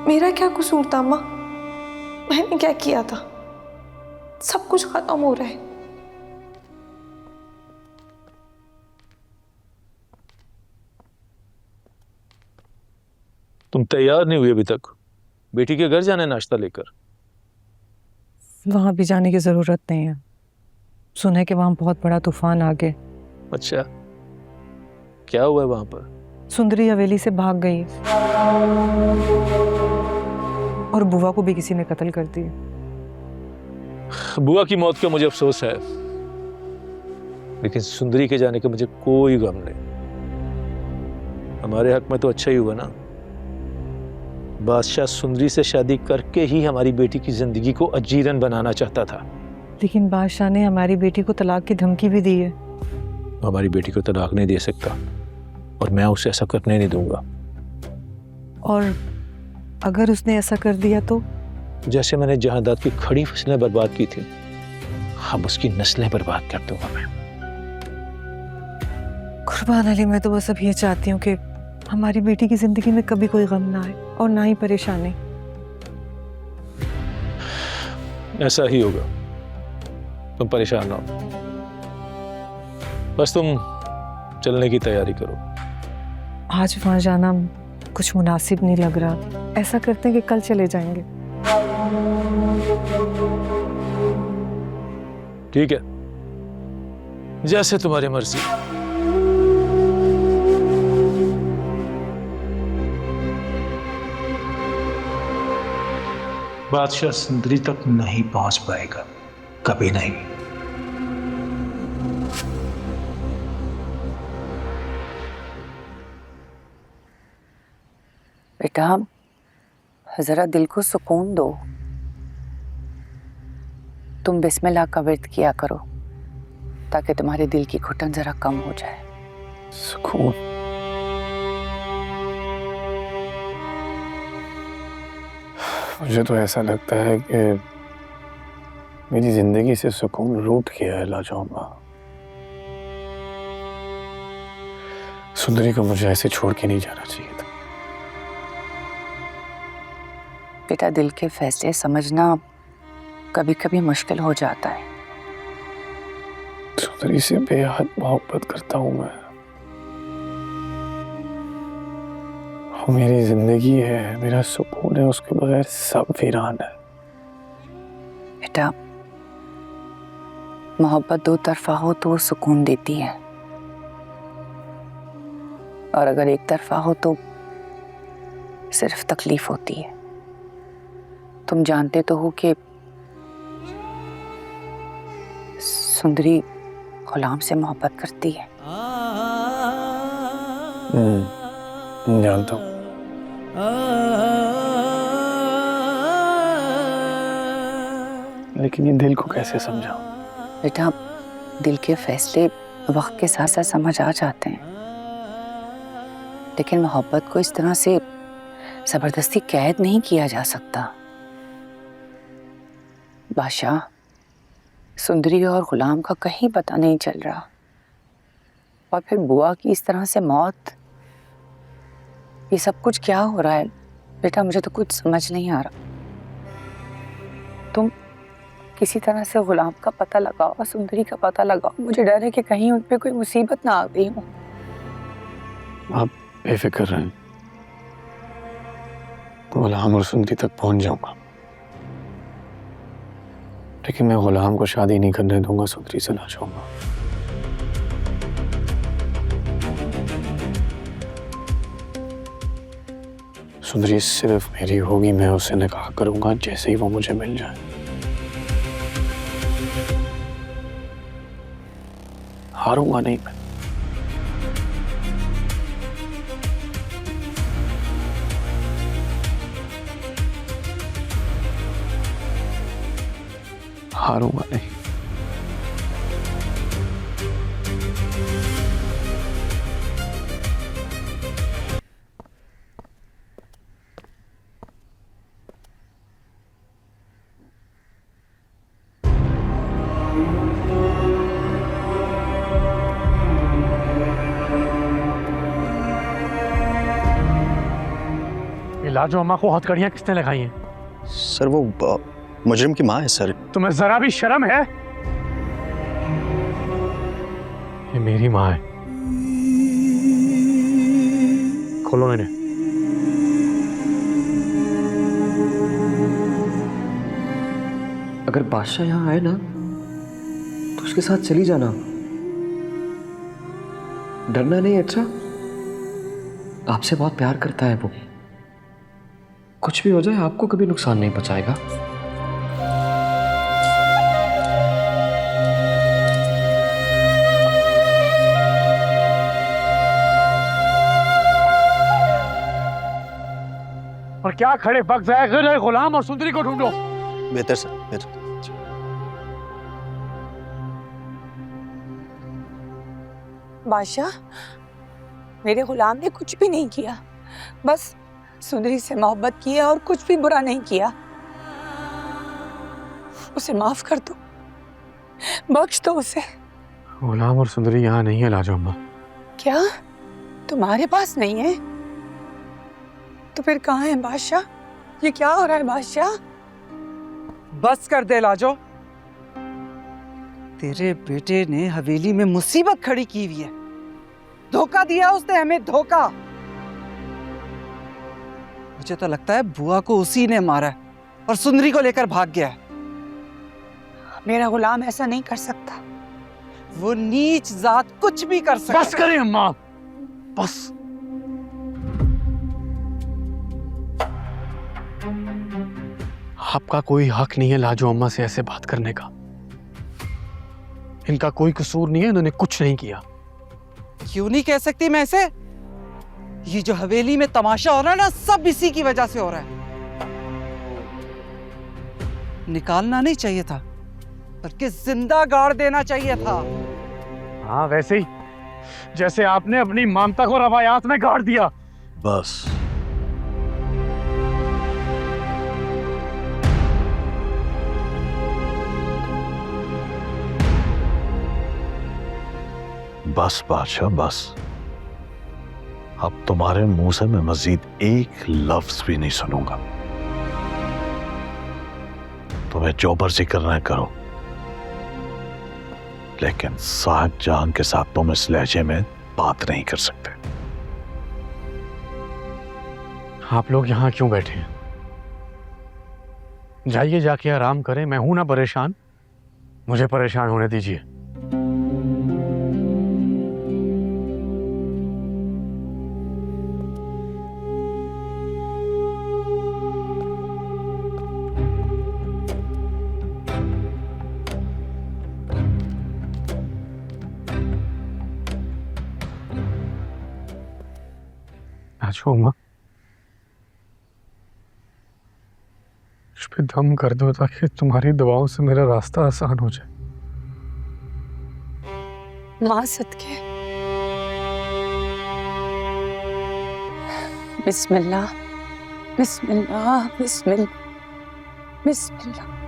मेरा क्या कसूर था अम्मा? मैंने क्या किया था? सब कुछ खत्म हो रहा है। तुम तैयार नहीं हुई अभी तक? बेटी के घर जाना है नाश्ता लेकर। वहां भी जाने की जरूरत नहीं है। सुना है कि वहां बहुत बड़ा तूफान आ गया। अच्छा, क्या हुआ है वहां पर? सुंदरी हवेली से भाग गई और बुआ को भी किसी ने कत्ल कर दिया। बुआ की मौत का मुझे अफसोस है, लेकिन सुंदरी के जाने का मुझे कोई गम नहीं। हमारे हक में तो अच्छा ही हुआ ना। बादशाह सुंदरी से शादी करके ही हमारी बेटी की जिंदगी को अजीरन बनाना चाहता था। लेकिन बादशाह ने हमारी बेटी को तलाक की धमकी भी दी है। हमारी बेटी को तलाक नहीं दे सकता और मैं उसे ऐसा करने नहीं दूंगा। और अगर उसने ऐसा कर दिया तो? जैसे मैंने जहादाद की खड़ी फसलें बर्बाद की थी, अब उसकी नस्लें बर्बाद कर दूंगा मैं। कुर्बान अली, मैं तो बस अब ये चाहती हूँ कि हमारी बेटी की जिंदगी में कभी कोई गम ना आए और ना ही परेशानी। ऐसा ही होगा, तुम परेशान ना हो। बस तुम चलने की तैयारी करो। आज वहां जाना कुछ मुनासिब नहीं लग रहा। ऐसा करते हैं कि कल चले जाएंगे। ठीक है, जैसे तुम्हारी मर्जी। बादशाह सुंदरी तक नहीं पहुंच पाएगा, कभी नहीं। बेटा, जरा दिल को सुकून दो। तुम बिस्मिल्लाह का विर्द किया करो ताकि तुम्हारे दिल की घुटन जरा कम हो जाए। सुकून? मुझे तो ऐसा लगता है कि मेरी जिंदगी से सुकून रूठ गया है लाजौमा। सुंदरी को मुझे ऐसे छोड़ के नहीं जाना चाहिए था। बेटा, दिल के फैसले समझना कभी कभी मुश्किल हो जाता है। सुंदरी से बेहद मोहब्बत करता हूं मैं। वो मेरी जिंदगी है, मेरा सुकून है, उसके बगैर सब वीरान है। बेटा, मोहब्बत दो तरफा हो तो वो सुकून देती है, और अगर एक तरफा हो तो सिर्फ तकलीफ होती है। तुम जानते तो हो कि सुंदरी गुलाम से मोहब्बत करती है। जानता हूँ। लेकिन ये दिल को कैसे समझाऊं? बेटा, दिल के फैसले वक्त के साथ साथ समझ आ जाते हैं, लेकिन मोहब्बत को इस तरह से जबरदस्ती कैद नहीं किया जा सकता। बादशाह, सुंदरी और गुलाम का कहीं पता नहीं चल रहा, और फिर बुआ की इस तरह से मौत, ये सब कुछ क्या हो रहा है? बेटा, मुझे तो कुछ समझ नहीं आ रहा। तुम किसी तरह से गुलाम का पता लगाओ और सुंदरी का पता लगाओ। मुझे डर है कि कहीं उन पे कोई मुसीबत ना आ गई हो। आप बेफिक्र रहें, गुलाम और सुंदरी तक पहुंच जाऊंगा, लेकिन मैं गुलाम को शादी नहीं करने दूंगा, सुंदरी से ना चाहूंगा। सुंदरी सिर्फ मेरी होगी, मैं उससे निकाह करूंगा जैसे ही वो मुझे मिल जाए। हारूंगा नहीं मैं। हारूंगा नहीं। लाजो अम्मा को हथकड़ियां किसने लगाई हैं? सर वो मुजरिम की माँ है सर। तुम्हें जरा भी शर्म है? ये मेरी माँ है। खोलो इन्हें। अगर बादशाह यहाँ आए ना तो उसके साथ चली जाना, डरना नहीं। अच्छा, आपसे बहुत प्यार करता है वो, कुछ भी हो जाए आपको कभी नुकसान नहीं पहुंचाएगा। और क्या खड़े वक्त जाए, गैर गुलाम और सुंदरी को ढूंढो। बेहतर सर, बेहतर। बादशाह, मेरे गुलाम ने कुछ भी नहीं किया, बस सुंदरी से मोहब्बत की है और कुछ भी बुरा नहीं किया। उसे माफ कर दो, बख्श दो उसे। गुलाम और सुंदरी यहाँ नहीं है लाजो अम्मा। क्या तुम्हारे पास नहीं है? तो फिर कहाँ है बादशाह? ये क्या हो रहा है बादशाह? बस कर दे लाजो, तेरे बेटे ने हवेली में मुसीबत खड़ी की हुई है। धोखा दिया उसने हमें, धोखा। मुझे तो लगता है बुआ को उसी ने मारा है और सुंदरी को लेकर भाग गया है। मेरा गुलाम ऐसा नहीं कर सकता। वो नीच जात कुछ भी कर सकता। बस करें अम्मा, बस। आपका कोई हक नहीं है लाजो अम्मा से ऐसे बात करने का। इनका कोई कसूर नहीं है, इन्होंने कुछ नहीं किया। क्यों नहीं कह सकती मैं ऐसे? ये जो हवेली में तमाशा हो रहा है ना, सब इसी की वजह से हो रहा है। निकालना नहीं चाहिए था, बल्कि जिंदा गाड़ देना चाहिए था। हाँ, वैसे ही जैसे आपने अपनी ममता को रवायात में गाड़ दिया। बस बस बादशाह, बस। अब तुम्हारे मुंह से मैं मजीद एक लफ्ज भी नहीं सुनूंगा। तुम्हें जो मर्जी करना है करो, लेकिन साहब जान के साथ तुम इस लहजे में बात नहीं कर सकते। आप लोग यहां क्यों बैठे हैं? जाइए, जाके आराम करें। मैं हूं ना परेशान, मुझे परेशान होने दीजिए। अच्छा माँ, इस पे दम कर दो ताकि तुम्हारी दवाओं से मेरा रास्ता आसान हो जाए। माँ सदके। बिस्मिल्लाह, बिस्मिल्लाह, बिस्मिल्लाह, बिस्मिल्लाह।